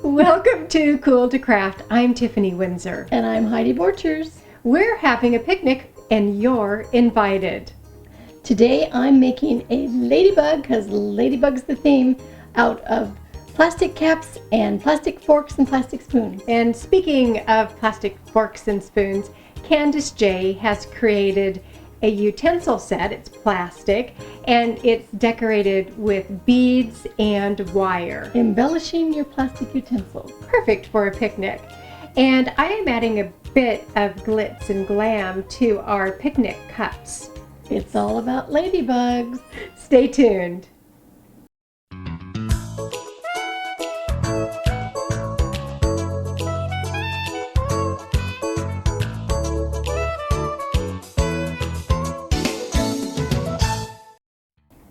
Welcome to Cool2Craft. I'm Tiffany Windsor. And I'm Heidi Borchers. We're having a picnic and you're invited. Today I'm making a ladybug, because ladybug's the theme, out of plastic caps and plastic forks and plastic spoons. And speaking of plastic forks and spoons, Candace J has created a utensil set. It's plastic and it's decorated with beads and wire. Embellishing your plastic utensils. Perfect for a picnic. And I am adding a bit of glitz and glam to our picnic cups. It's all about ladybugs. Stay tuned.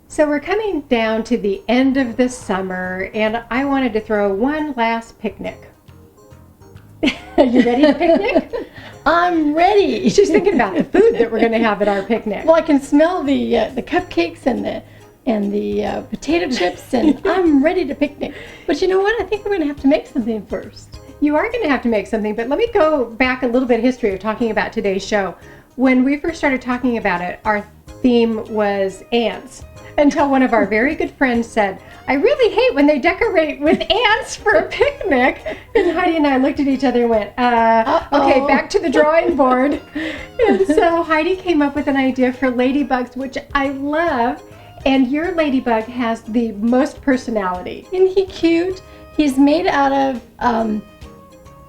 So we're coming down to the end of the summer and I wanted to throw one last picnic. Are you ready to picnic? I'm ready. She's thinking about the food that we're going to have at our picnic. Well, I can smell the cupcakes and the potato chips, and I'm ready to picnic. But you know what? I think we're going to have to make something first. You are going to have to make something, but let me go back a little bit of history of talking about today's show. When we first started talking about it, our theme was ants. Until one of our very good friends said, I really hate when they decorate with ants for a picnic. And Heidi and I looked at each other and went, okay, back to the drawing board. And so Heidi came up with an idea for ladybugs, which I love. And your ladybug has the most personality. Isn't he cute? He's made out of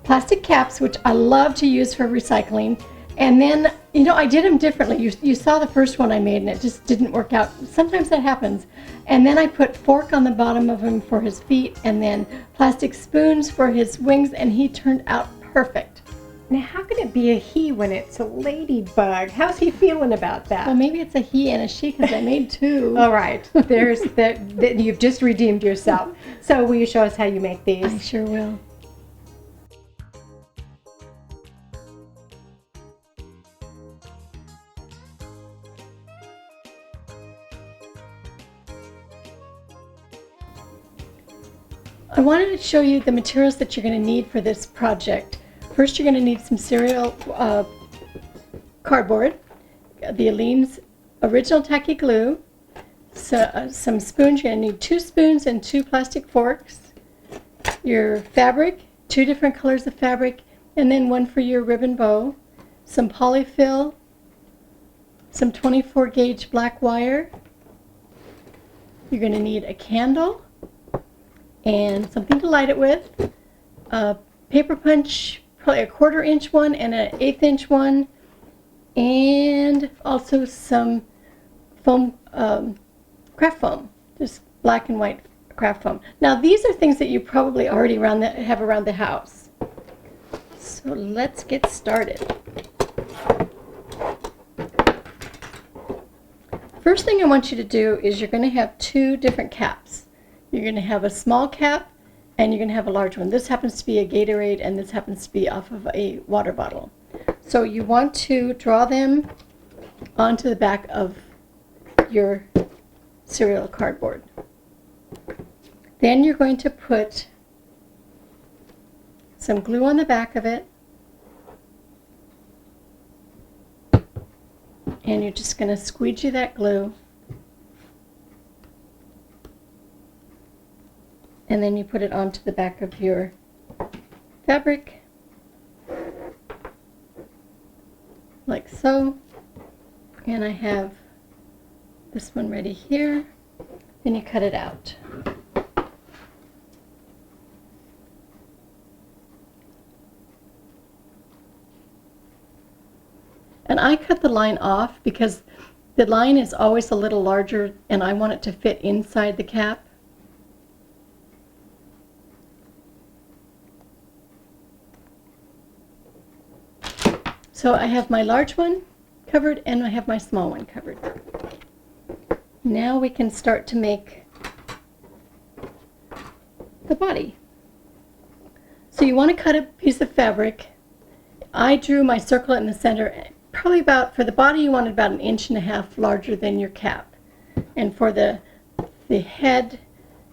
plastic caps, which I love to use for recycling. And then, you know, I did them differently. You saw the first one I made and it just didn't work out. Sometimes that happens. And then I put fork on the bottom of him for his feet and then plastic spoons for his wings, and he turned out perfect. Now, how can it be a he when it's a ladybug? How's he feeling about that? Well, maybe it's a he and a she because I made two. All right. There's that. You've just redeemed yourself. So will you show us how you make these? I sure will. I wanted to show you the materials that you're going to need for this project. First, you're going to need some cereal cardboard, the Aleene's original tacky glue, some spoons. You're going to need 2 spoons and 2 plastic forks, your fabric, 2 different colors of fabric, and then 1 for your ribbon bow, some polyfill, some 24 gauge black wire. You're going to need a candle and something to light it with, a paper punch, probably a 1/4 inch one and an 1/8 inch one, and also some foam, craft foam, just black and white craft foam. Now these are things that you probably already have around the house. So let's get started. First thing I want you to do is you're going to have 2 different caps. You're going to have a small cap and you're going to have a large one. This happens to be a Gatorade and this happens to be off of a water bottle. So you want to draw them onto the back of your cereal cardboard. Then you're going to put some glue on the back of it, and you're just going to squeegee that glue. And then you put it onto the back of your fabric, like so. And I have this one ready here. Then you cut it out. And I cut the line off because the line is always a little larger and I want it to fit inside the cap. So I have my large one covered and I have my small one covered. Now we can start to make the body. So you want to cut a piece of fabric. I drew my circle in the center, probably about, for the body you want it about 1.5 inches larger than your cap. And for the head,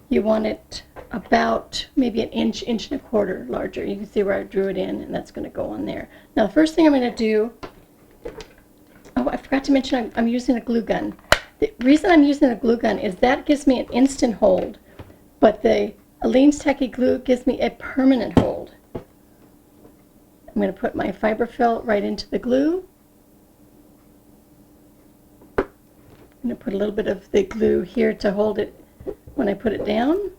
you want it about maybe an inch, inch and a quarter larger. You can see where I drew it in, and that's going to go on there. Now the first thing I'm going to do, oh, I forgot to mention I'm using a glue gun. The reason I'm using a glue gun is that gives me an instant hold, but the Aleene's Tacky Glue gives me a permanent hold. I'm going to put my fiberfill right into the glue. I'm going to put a little bit of the glue here to hold it when I put it down.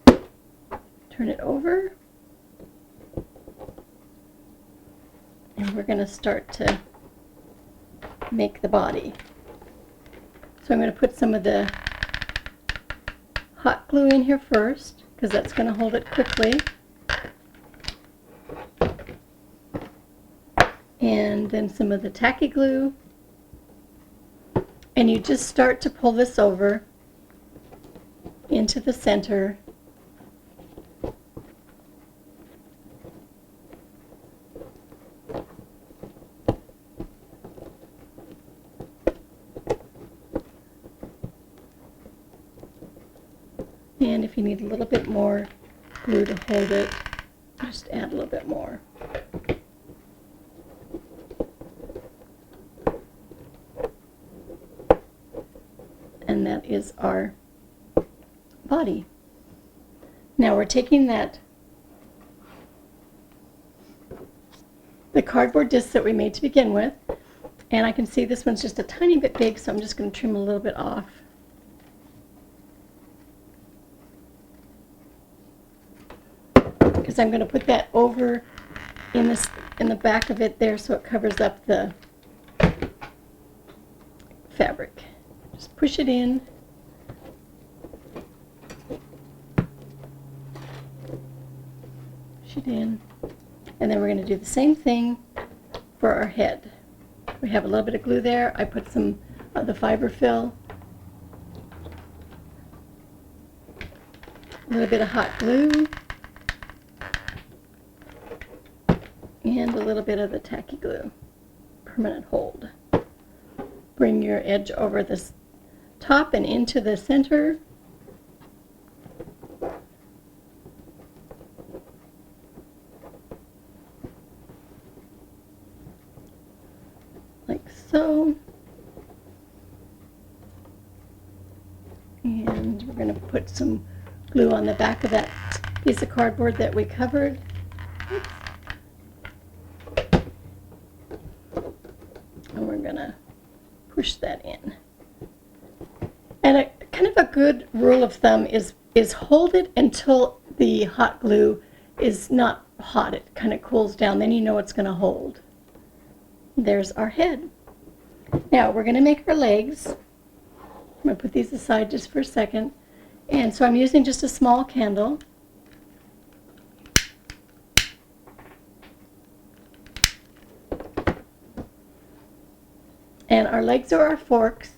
Turn it over. And we're going to start to make the body. So I'm going to put some of the hot glue in here first, because that's going to hold it quickly. And then some of the tacky glue. And you just start to pull this over into the center. And if you need a little bit more glue to hold it, just add a little bit more. And that is our body. Now we're taking the cardboard disc that we made to begin with, and I can see this one's just a tiny bit big, so I'm just going to trim a little bit off. Because I'm going to put that over in the back of it there, so it covers up the fabric. Just push it in. Push it in. And then we're going to do the same thing for our head. We have a little bit of glue there. I put some of the fiberfill, a little bit of hot glue, and a little bit of the tacky glue, permanent hold. Bring your edge over this top and into the center. Like so. And we're going to put some glue on the back of that piece of cardboard that we covered. Oops. And we're going to push that in. And kind of a good rule of thumb is hold it until the hot glue is not hot. It kind of cools down. Then you know it's going to hold. There's our head. Now we're going to make our legs. I'm going to put these aside just for a second. And so I'm using just a small candle. And our legs are our forks.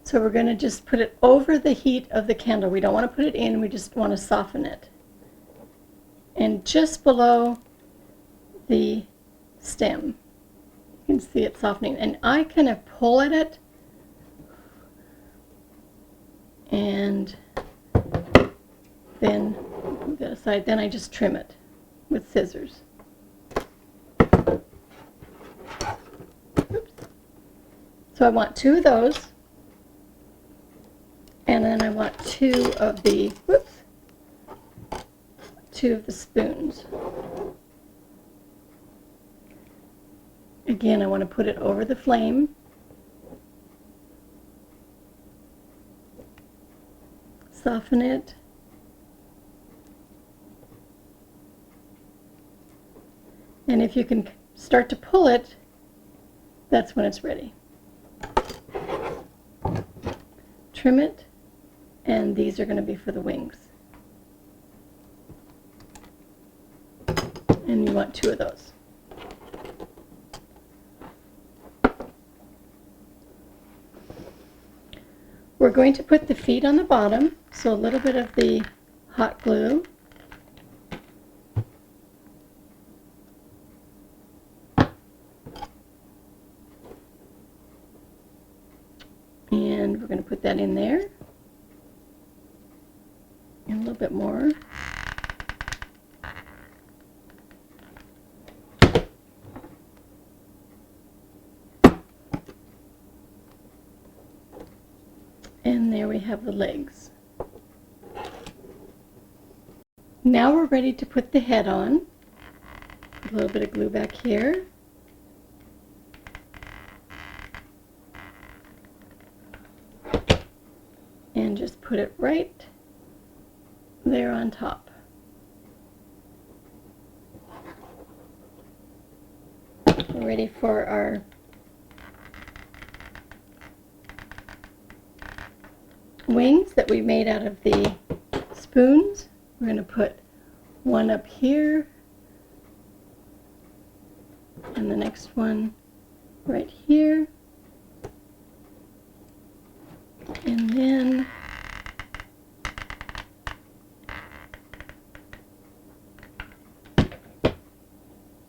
So we're going to just put it over the heat of the candle. We don't want to put it in, we just want to soften it. And just below the stem, you can see it softening. And I kind of pull at it, and then move that aside. Then I just trim it with scissors. Oops. So I want 2 of those. And then I want 2 of the, whoops, 2 of the spoons. Again, I want to put it over the flame. Soften it. And if you can start to pull it, that's when it's ready. Trim it. And these are going to be for the wings. And you want 2 of those. We're going to put the feet on the bottom, so a little bit of the hot glue. And we're going to put that in there. And a little bit more. And there we have the legs. Now we're ready to put the head on. A little bit of glue back here. And just put it right there on top. We're ready for our wings that we made out of the spoons. We're going to put one up here and the next one right here, and then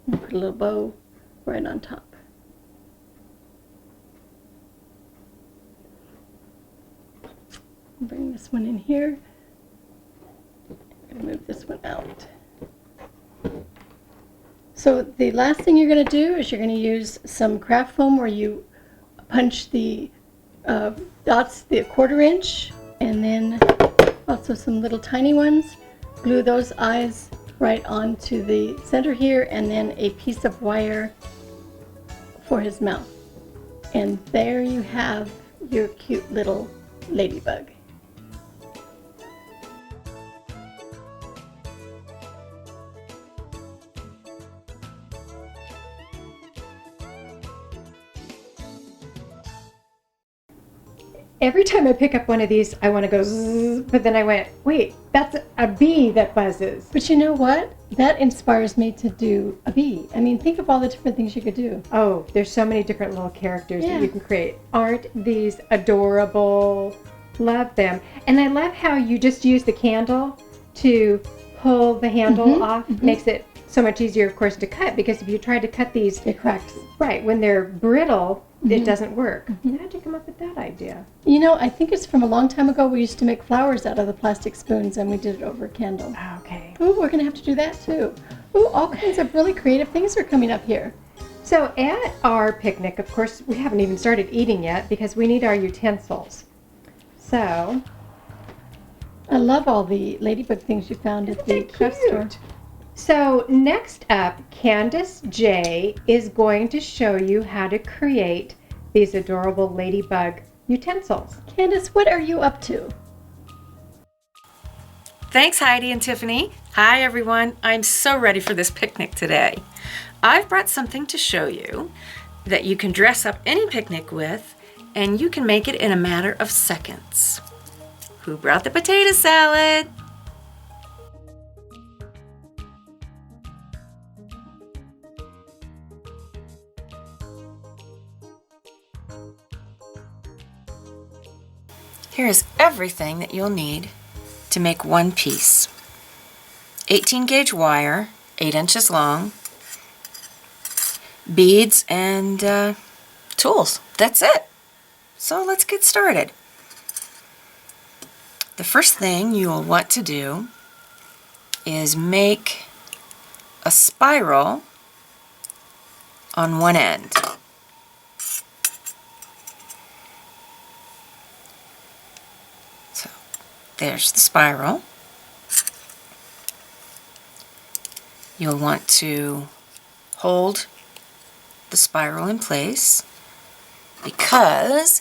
we'll put a little bow right on top. Bring this one in here. I'm going to move this one out. So the last thing you're going to do is you're going to use some craft foam where you punch the dots the 1/4 inch, and then also some little tiny ones. Glue those eyes right onto the center here, and then a piece of wire for his mouth. And there you have your cute little ladybug. Every time I pick up one of these, I want to go zzz, but then I went, wait, that's a bee that buzzes. But you know what? That inspires me to do a bee. I mean, think of all the different things you could do. Oh, there's so many different little characters that you can create. Aren't these adorable? Love them. And I love how you just use the candle to pull the handle off. Makes it so much easier, of course, to cut, because if you try to cut these, it cracks. Right, when they're brittle, it doesn't work. How'd you come up with that idea? You know, I think it's from a long time ago. We used to make flowers out of the plastic spoons, and we did it over a candle. Okay. Ooh, we're going to have to do that too. Ooh, all kinds of really creative things are coming up here. So at our picnic, of course, we haven't even started eating yet because we need our utensils. So I love all the ladybug things you found at the craft store. So next up, Candace J is going to show you how to create these adorable ladybug utensils. Candace, what are you up to? Thanks, Heidi and Tiffany. Hi, everyone. I'm so ready for this picnic today. I've brought something to show you that you can dress up any picnic with, and you can make it in a matter of seconds. Who brought the potato salad? Here is everything that you'll need to make one piece. 18 gauge wire, 8 inches long, beads, and tools. That's it. So let's get started. The first thing you'll want to do is make a spiral on one end. So there's the spiral. You'll want to hold the spiral in place because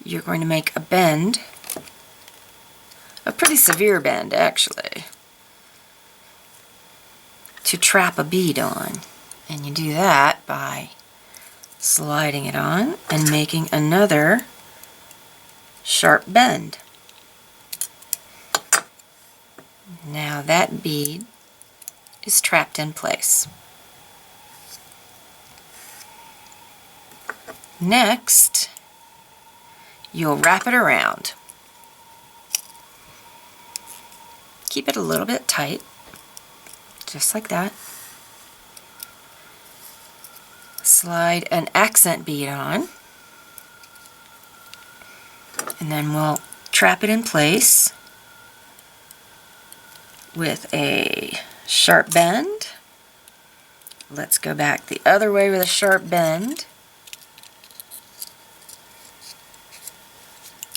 you're going to make a bend, a pretty severe bend actually, to trap a bead on. And you do that by sliding it on and making another sharp bend. Now that bead is trapped in place. Next, you'll wrap it around. Keep it a little bit tight, just like that. Slide an accent bead on, and then we'll trap it in place with a sharp bend. Let's go back the other way with a sharp bend.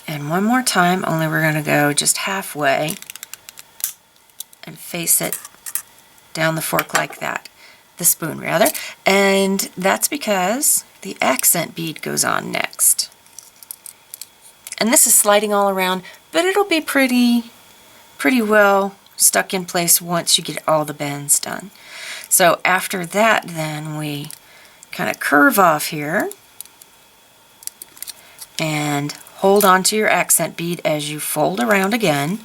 And one more time, only we're going to go just halfway and face it down the fork like that. The spoon rather. And that's because the accent bead goes on next. And this is sliding all around, but it'll be pretty well stuck in place once you get all the bends done. So after that, then we kind of curve off here and hold on to your accent bead as you fold around again,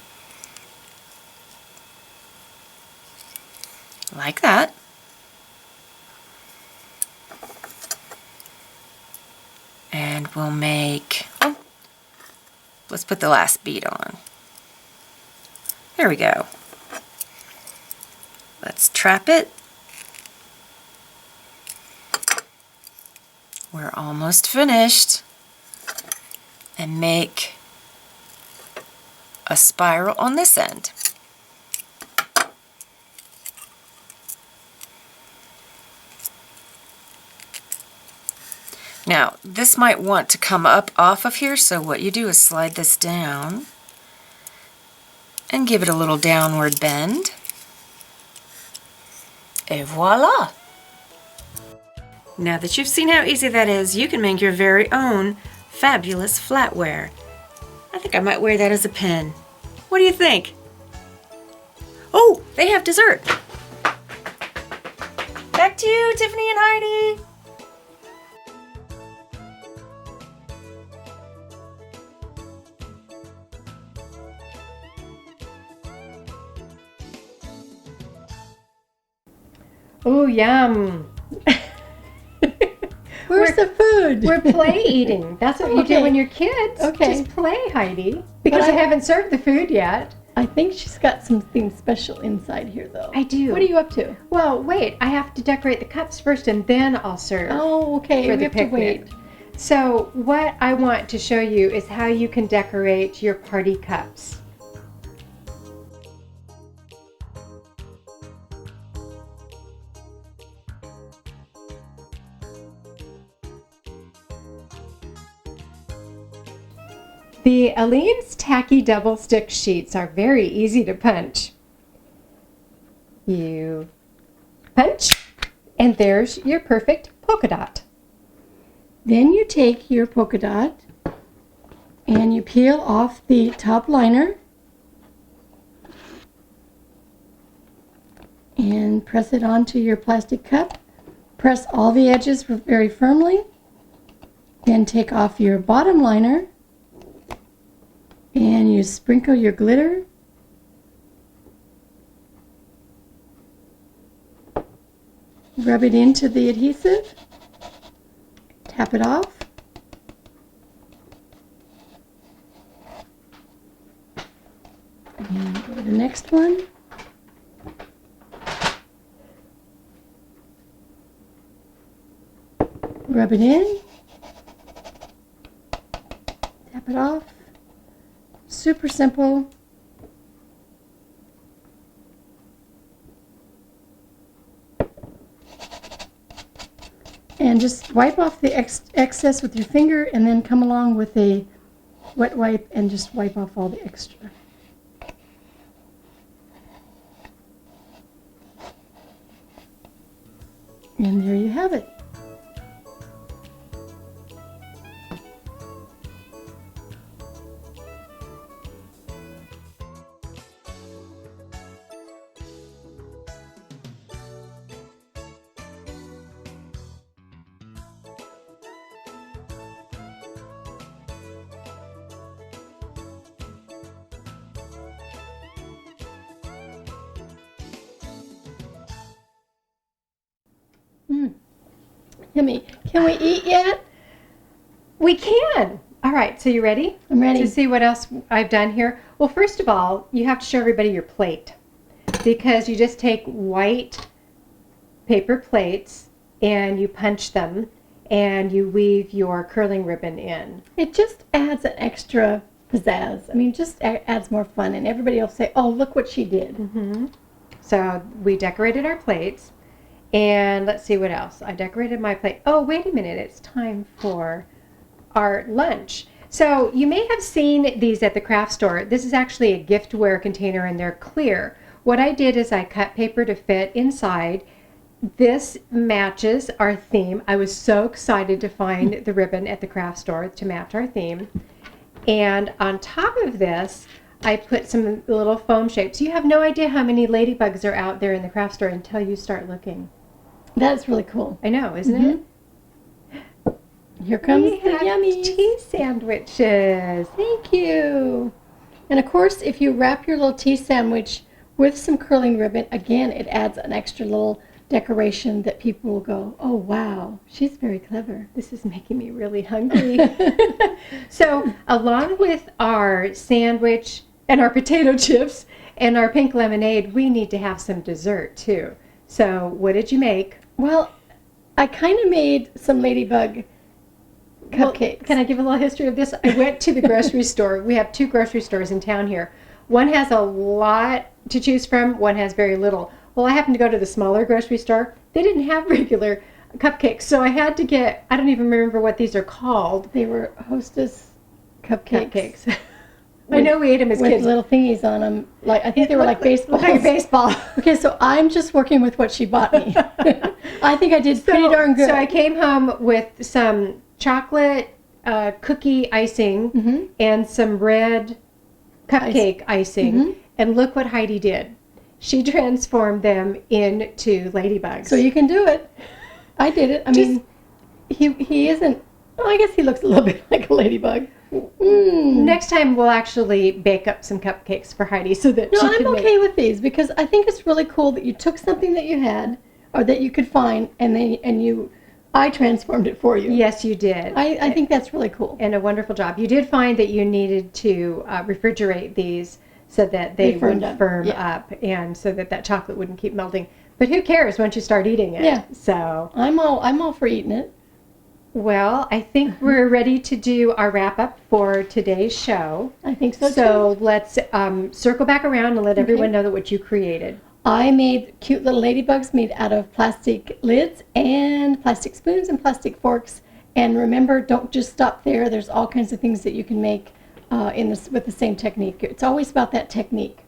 like that. And we'll make, let's put the last bead on. There we go. Let's trap it. We're almost finished. And make a spiral on this end. Now, this might want to come up off of here, so what you do is slide this down and give it a little downward bend. Et voila! Now that you've seen how easy that is, you can make your very own fabulous flatware. I think I might wear that as a pin. What do you think? Oh, they have dessert. Back to you, Tiffany and Heidi. Oh, yum. Where's the food? We're play eating. That's what you do Okay. when you're kids. Okay. Just play, Heidi. Because I haven't served the food yet. I think she's got something special inside here, though. I do. What are you up to? Well, wait. I have to decorate the cups first, and then I'll serve. Oh, okay. For We the have to picnic. wait. So what I want to show you is how you can decorate your party cups. The Aleene's Tacky Double Stick Sheets are very easy to punch. You punch, and there's your perfect polka dot. Then you take your polka dot and you peel off the top liner and press it onto your plastic cup. Press all the edges very firmly. Then take off your bottom liner and you sprinkle your glitter. Rub it into the adhesive. Tap it off. And go to the next one. Rub it in. Tap it off. Super simple. And just wipe off the excess with your finger and then come along with a wet wipe and just wipe off all the extra. And there you have it. Yummy. Can we eat yet? We can. All right, so you ready? I'm ready. To see what else I've done here? Well, first of all, you have to show everybody your plate, because you just take white paper plates and you punch them and you weave your curling ribbon in. It just adds an extra pizzazz. I mean, just adds more fun, and everybody will say, oh, look what she did. So we decorated our plates, and let's see what else. I decorated my plate. Oh, wait a minute. It's time for our lunch. So you may have seen these at the craft store. This is actually a giftware container, and they're clear. What I did is I cut paper to fit inside. This matches our theme. I was so excited to find the ribbon at the craft store to match our theme. And on top of this, I put some little foam shapes. You have no idea how many ladybugs are out there in the craft store until you start looking. That's really cool. I know, isn't it? Here comes We the have yummies. tea sandwiches. Thank you. And of course, if you wrap your little tea sandwich with some curling ribbon, again, it adds an extra little decoration that people will go, oh, wow, she's very clever. This is making me really hungry. So, along with our sandwich and our potato chips and our pink lemonade, we need to have some dessert too. So, what did you make? Well, I kind of made some ladybug Well, cupcakes. can I give a little history of this? I went to the grocery store. We have 2 grocery stores in town here. One has a lot to choose from, one has very little. Well, I happened to go to the smaller grocery store. They didn't have regular cupcakes, so I had to get, I don't even remember what these are called. They were Hostess cupcakes. I know we ate them as with kids. little thingies on them. Like I think they were like baseballs. Like a baseball. Okay, so I'm just working with what she bought me. I think I did pretty darn good. So I came home with some chocolate cookie icing and some red cupcake icing. And look what Heidi did. She transformed them into ladybugs. So you can do it. I did it. I mean, he isn't. Well, I guess he looks a little bit like a ladybug. Next time we'll actually bake up some cupcakes for Heidi so that No, she I'm can okay with these because I think it's really cool that you took something that you had or that you could find and I transformed it for you. Yes, you did. I think that's really cool. And a wonderful job. You did find that you needed to refrigerate these so that they would firm up and so that chocolate wouldn't keep melting. But who cares once you start eating it? Yeah. So I'm all for eating it. well, I think we're ready to do our wrap up for today's show. I think so too. So let's circle back around and let everyone know that what you created. I made cute little ladybugs made out of plastic lids and plastic spoons and plastic forks. And remember, don't just stop there. There's all kinds of things that you can make with the same technique. It's always about that technique.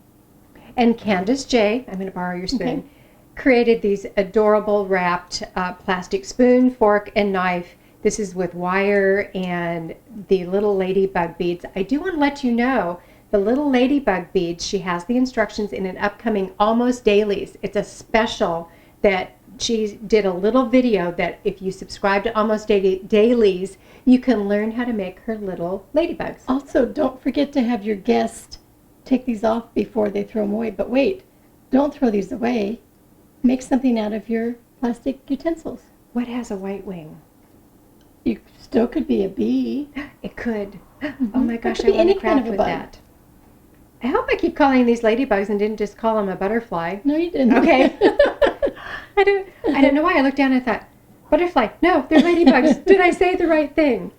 And Candace J, I'm going to borrow your spoon, created these adorable wrapped plastic spoon, fork, and knife. This is with wire and the little ladybug beads. I do want to let you know the little ladybug beads, she has the instructions in an upcoming Almost Dailies. It's a special that she did a little video that if you subscribe to Almost Dailies, you can learn how to make her little ladybugs. Also, don't forget to have your guest take these off before they throw them away. But wait, don't throw these away. Make something out of your plastic utensils. What has a white wing? You still could be a bee. It could. Oh my gosh, It could I be want to any kind craft of a with bug. that. I hope I keep calling these ladybugs and didn't just call them a butterfly. No, you didn't. Okay. I don't know why. I looked down and thought, butterfly. No, they're ladybugs. Did I say the right thing?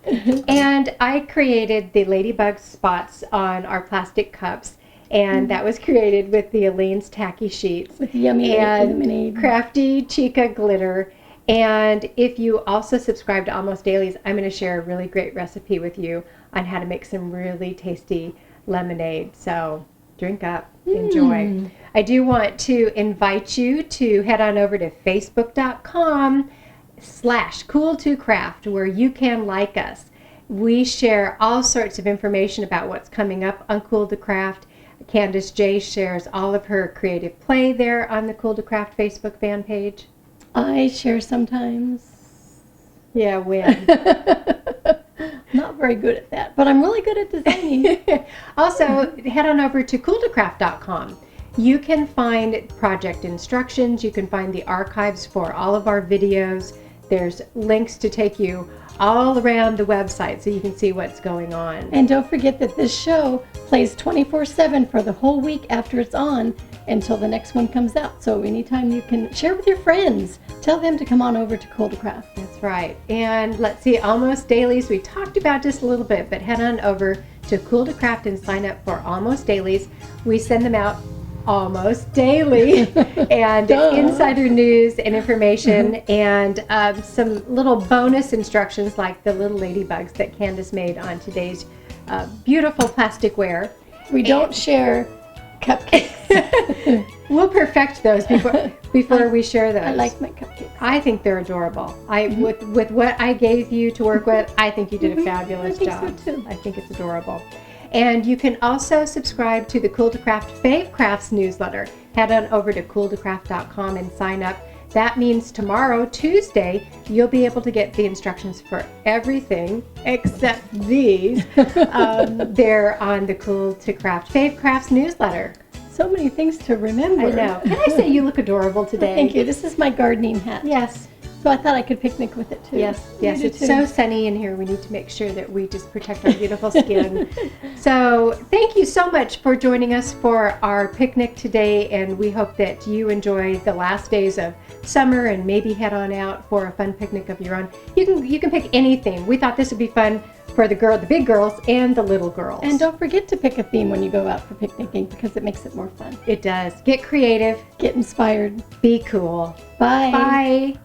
And I created the ladybug spots on our plastic cups. And that was created with the Aleene's tacky sheets. With yummy and lemonade. Crafty Chica glitter. And if you also subscribe to Almost Dailies, I'm going to share a really great recipe with you on how to make some really tasty lemonade. So drink up, enjoy. I do want to invite you to head on over to facebook.com/Cool2Craft where you can like us. We share all sorts of information about what's coming up on Cool2Craft. Candace J shares all of her creative play there on the Cool2Craft Facebook fan page. I share sometimes. Yeah, when? Not very good at that, but I'm really good at designing. Also, head on over to Cool2Craft.com. You can find project instructions. You can find the archives for all of our videos. There's links to take you all around the website so you can see what's going on. And don't forget that this show plays 24/7 for the whole week after it's on until the next one comes out. So anytime you can share with your friends, tell them to come on over to Cool2Craft. That's right. And let's see, Almost Dailies, we talked about just a little bit, but head on over to Cool2Craft and sign up for Almost Dailies. We send them out almost daily, and insider news and information, and some little bonus instructions like the little ladybugs that Candace made on today's beautiful plasticware. We don't share cupcakes. We'll perfect those before we share those. I like my cupcakes. I think they're adorable. With what I gave you to work with, I think you did a fabulous job. I think so too. I think it's adorable. And you can also subscribe to the Cool2Craft Fave Crafts newsletter. Head on over to cool2craft.com and sign up. That means tomorrow, Tuesday, you'll be able to get the instructions for everything except these. They're on the Cool2Craft Fave Crafts newsletter. So many things to remember. I know. Can I say you look adorable today? Thank you. This is my gardening hat. Yes. So I thought I could picnic with it too. Yes. You do It's too. so sunny in here. We need to make sure that we just protect our beautiful skin. So thank you so much for joining us for our picnic today, and we hope that you enjoy the last days of summer and maybe head on out for a fun picnic of your own. You can pick anything. We thought this would be fun for the big girls and the little girls. And don't forget to pick a theme when you go out for picnicking, because it makes it more fun. It does. Get creative. Get inspired. Be cool. Bye. Bye.